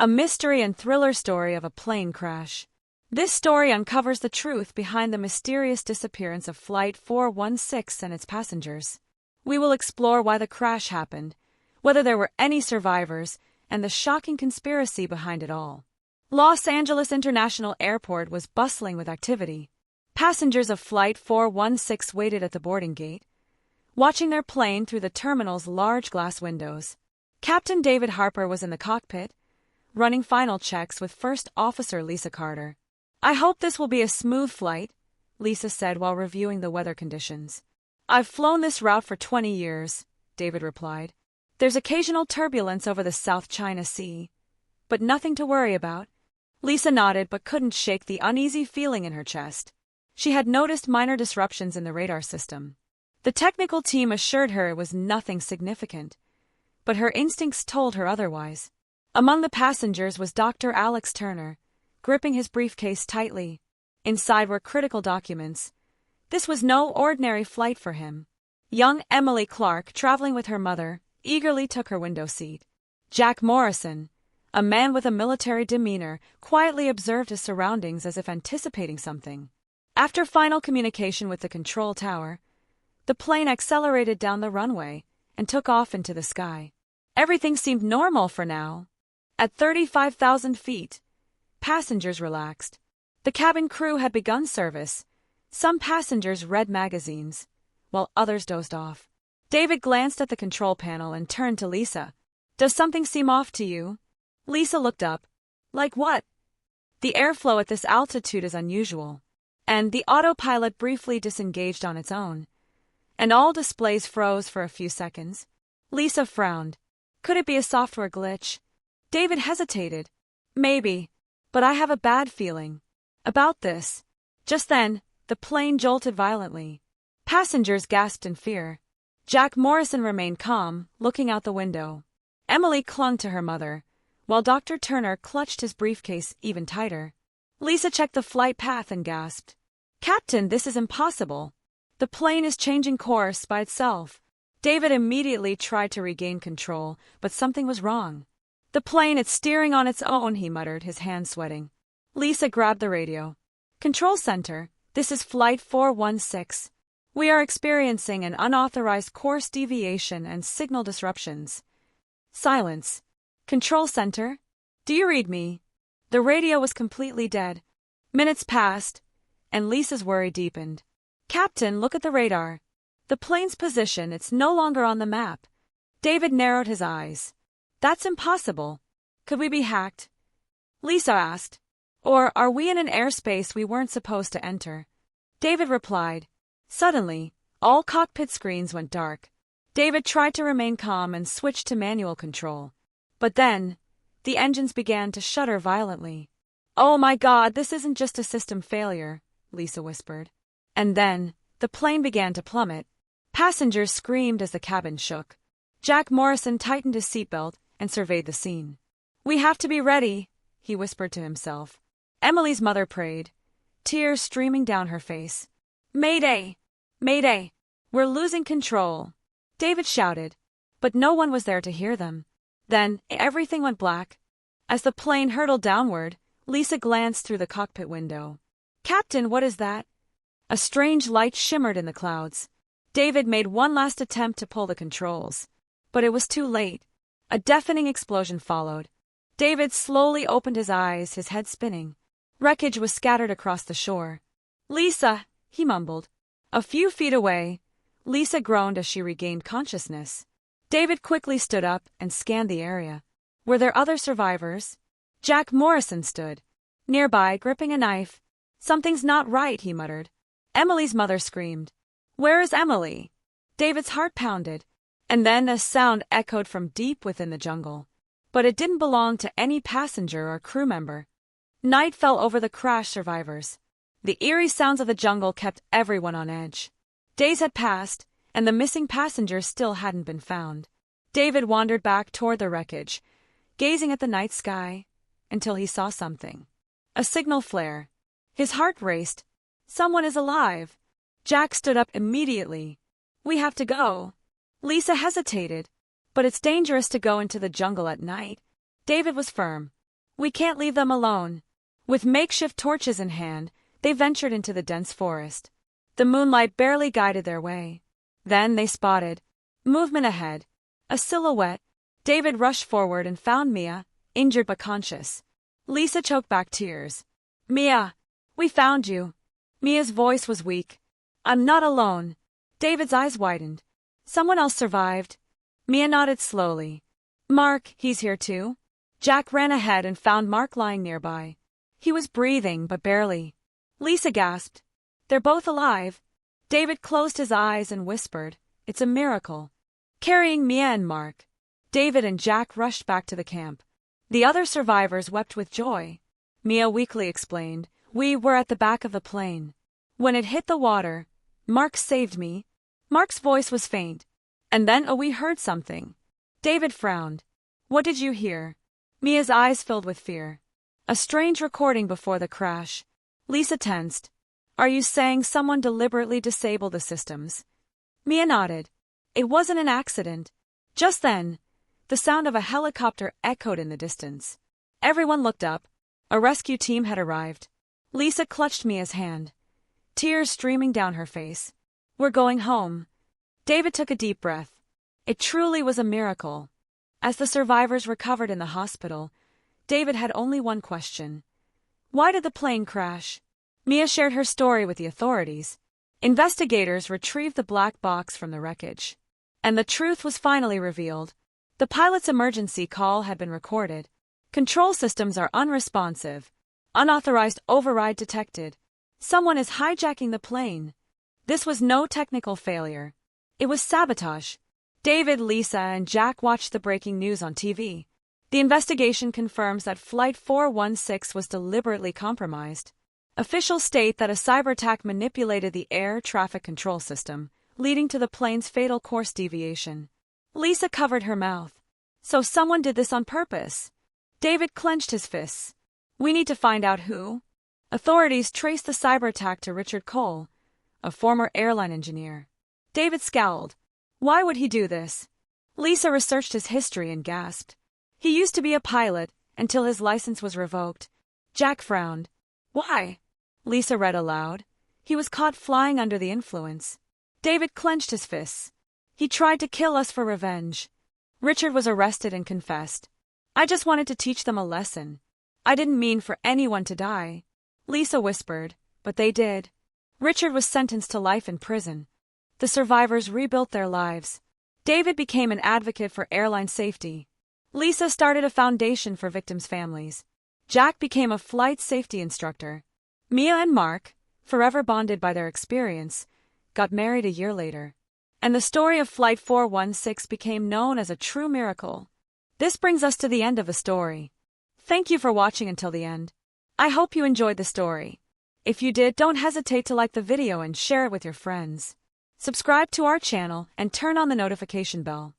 a mystery and thriller story of a plane crash. This story uncovers the truth behind the mysterious disappearance of Flight 416 and its passengers. We will explore why the crash happened, whether there were any survivors, and the shocking conspiracy behind it all. Los Angeles International Airport was bustling with activity. Passengers of Flight 416 waited at the boarding gate, watching their plane through the terminal's large glass windows. Captain David Harper was in the cockpit, running final checks with First Officer Lisa Carter. "I hope this will be a smooth flight," Lisa said while reviewing the weather conditions. "I've flown this route for 20 years, David replied. "There's occasional turbulence over the South China Sea, but nothing to worry about." Lisa nodded but couldn't shake the uneasy feeling in her chest. She had noticed minor disruptions in the radar system. The technical team assured her it was nothing significant, but her instincts told her otherwise. Among the passengers was Dr. Alex Turner, gripping his briefcase tightly. Inside were critical documents. This was no ordinary flight for him. Young Emily Clark, traveling with her mother, eagerly took her window seat. Jack Morrison, a man with a military demeanor, quietly observed his surroundings as if anticipating something. After final communication with the control tower, the plane accelerated down the runway and took off into the sky. Everything seemed normal for now. At 35,000 feet, passengers relaxed. The cabin crew had begun service. Some passengers read magazines, while others dozed off. David glanced at the control panel and turned to Lisa. "Does something seem off to you?" Lisa looked up. "Like what?" "The airflow at this altitude is unusual, and the autopilot briefly disengaged on its own, and all displays froze for a few seconds." Lisa frowned. Could it be a software glitch? David hesitated. "Maybe, but I have a bad feeling about this." Just then, the plane jolted violently. Passengers gasped in fear. Jack Morrison remained calm, looking out the window. Emily clung to her mother, while Dr. Turner clutched his briefcase even tighter. Lisa checked the flight path and gasped. "Captain, this is impossible. The plane is changing course by itself." David immediately tried to regain control, but something was wrong. "The plane is steering on its own," he muttered, his hands sweating. Lisa grabbed the radio. "Control Center, this is Flight 416. We are experiencing an unauthorized course deviation and signal disruptions." Silence. "Control Center? Do you read me?" The radio was completely dead. Minutes passed, and Lisa's worry deepened. "Captain, look at the radar. The plane's position, it's no longer on the map." David narrowed his eyes. "That's impossible. Could we be hacked?" Lisa asked. "Or are we in an airspace we weren't supposed to enter?" David replied. Suddenly, all cockpit screens went dark. David tried to remain calm and switched to manual control. But then, the engines began to shudder violently. "Oh my God, this isn't just a system failure," Lisa whispered. And then, the plane began to plummet. Passengers screamed as the cabin shook. Jack Morrison tightened his seatbelt and surveyed the scene. "We have to be ready," he whispered to himself. Emily's mother prayed, tears streaming down her face. "Mayday! Mayday! We're losing control!" David shouted, but no one was there to hear them. Then, everything went black. As the plane hurtled downward, Lisa glanced through the cockpit window. "Captain, what is that?" A strange light shimmered in the clouds. David made one last attempt to pull the controls, but it was too late. A deafening explosion followed. David slowly opened his eyes, his head spinning. Wreckage was scattered across the shore. "Lisa," he mumbled. A few feet away, Lisa groaned as she regained consciousness. David quickly stood up and scanned the area. Were there other survivors? Jack Morrison stood nearby, gripping a knife. "Something's not right," he muttered. Emily's mother screamed. "Where is Emily?" David's heart pounded. And then a sound echoed from deep within the jungle. But it didn't belong to any passenger or crew member. Night fell over the crash survivors. The eerie sounds of the jungle kept everyone on edge. Days had passed, and the missing passengers still hadn't been found. David wandered back toward the wreckage, gazing at the night sky, until he saw something. A signal flare. His heart raced. "Someone is alive." Jack stood up immediately. "We have to go." Lisa hesitated. "But it's dangerous to go into the jungle at night." David was firm. We can't leave them alone. With makeshift torches in hand, they ventured into the dense forest. The moonlight barely guided their way. Then they spotted movement ahead. A silhouette. David rushed forward and found Mia, injured but conscious. Lisa choked back tears. Mia, we found you. Mia's voice was weak. I'm not alone. David's eyes widened. Someone else survived. Mia nodded slowly. Mark, he's here too? Jack ran ahead and found Mark lying nearby. He was breathing, but barely. Lisa gasped. They're both alive. David closed his eyes and whispered, It's a miracle. Carrying Mia and Mark, David and Jack rushed back to the camp. The other survivors wept with joy. Mia weakly explained, We were at the back of the plane. When it hit the water, Mark saved me. Mark's voice was faint. And then we heard something. David frowned. What did you hear? Mia's eyes filled with fear. A strange recording before the crash. Lisa tensed. Are you saying someone deliberately disabled the systems? Mia nodded. It wasn't an accident. Just then, the sound of a helicopter echoed in the distance. Everyone looked up. A rescue team had arrived. Lisa clutched Mia's hand, tears streaming down her face. We're going home. David took a deep breath. It truly was a miracle. As the survivors recovered in the hospital, David had only one question. Why did the plane crash? Mia shared her story with the authorities. Investigators retrieved the black box from the wreckage. And the truth was finally revealed. The pilot's emergency call had been recorded. Control systems are unresponsive. Unauthorized override detected. Someone is hijacking the plane. This was no technical failure. It was sabotage. David, Lisa, and Jack watched the breaking news on TV. The investigation confirms that Flight 416 was deliberately compromised. Officials state that a cyber attack manipulated the air traffic control system, leading to the plane's fatal course deviation. Lisa covered her mouth. So someone did this on purpose. David clenched his fists. We need to find out who. Authorities traced the cyber attack to Richard Cole, a former airline engineer. David scowled. Why would he do this? Lisa researched his history and gasped. He used to be a pilot until his license was revoked. Jack frowned. Why? Lisa read aloud. He was caught flying under the influence. David clenched his fists. He tried to kill us for revenge. Richard was arrested and confessed. I just wanted to teach them a lesson. I didn't mean for anyone to die. Lisa whispered, but they did. Richard was sentenced to life in prison. The survivors rebuilt their lives. David became an advocate for airline safety. Lisa started a foundation for victims' families. Jack became a flight safety instructor. Mia and Mark, forever bonded by their experience, got married a year later. And the story of Flight 416 became known as a true miracle. This brings us to the end of the story. Thank you for watching until the end. I hope you enjoyed the story. If you did, don't hesitate to like the video and share it with your friends. Subscribe to our channel and turn on the notification bell.